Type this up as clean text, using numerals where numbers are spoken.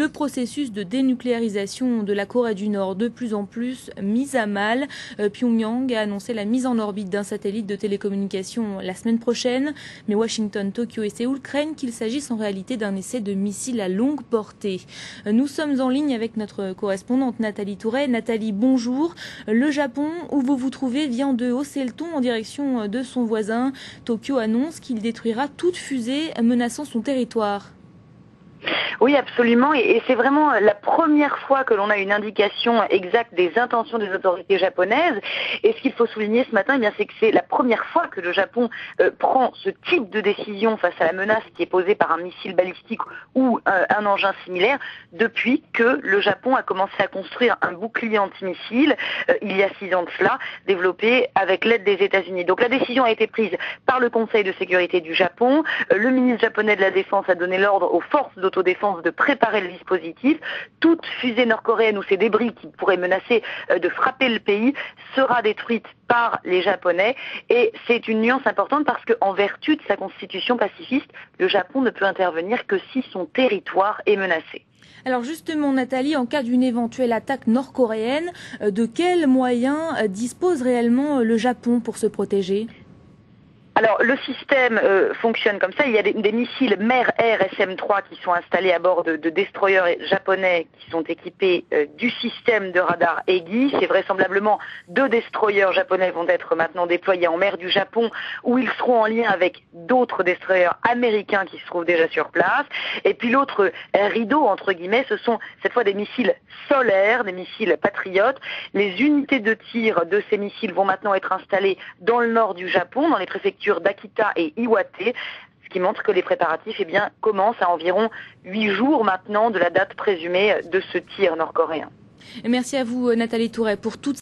Le processus de dénucléarisation de la Corée du Nord de plus en plus mis à mal. Pyongyang a annoncé la mise en orbite d'un satellite de télécommunication la semaine prochaine, mais Washington, Tokyo et Séoul craignent qu'il s'agisse en réalité d'un essai de missile à longue portée. Nous sommes en ligne avec notre correspondante Nathalie Touret. Nathalie, bonjour. Le Japon, où vous vous trouvez, vient de hausser le ton en direction de son voisin. Tokyo annonce qu'il détruira toute fusée menaçant son territoire. Oui, absolument. Et c'est vraiment la première fois que l'on a une indication exacte des intentions des autorités japonaises. Et ce qu'il faut souligner ce matin, c'est que c'est la première fois que le Japon prend ce type de décision face à la menace qui est posée par un missile balistique ou un engin similaire depuis que le Japon a commencé à construire un bouclier antimissile il y a 6 ans de cela, développé avec l'aide des États-Unis. Donc la décision a été prise par le Conseil de sécurité du Japon. Le ministre japonais de la Défense a donné l'ordre aux forces d'autodéfense de préparer le dispositif. Toute fusée nord-coréenne ou ses débris qui pourraient menacer de frapper le pays sera détruite par les Japonais. Et c'est une nuance importante parce qu'en vertu de sa constitution pacifiste, le Japon ne peut intervenir que si son territoire est menacé. Alors justement, Nathalie, en cas d'une éventuelle attaque nord-coréenne, de quels moyens dispose réellement le Japon pour se protéger ? Alors, le système fonctionne comme ça. Il y a des missiles mer-air SM-3 qui sont installés à bord de destroyers japonais qui sont équipés du système de radar Aegis. C'est vraisemblablement 2 destroyers japonais vont être maintenant déployés en mer du Japon où ils seront en lien avec d'autres destroyers américains qui se trouvent déjà sur place. Et puis l'autre rideau, entre guillemets, ce sont cette fois des missiles solaires, des missiles patriotes. Les unités de tir de ces missiles vont maintenant être installées dans le nord du Japon, dans les préfectures d'Akita et Iwate, ce qui montre que les préparatifs commencent à environ 8 jours maintenant de la date présumée de ce tir nord-coréen. Merci à vous Nathalie Touret pour toutes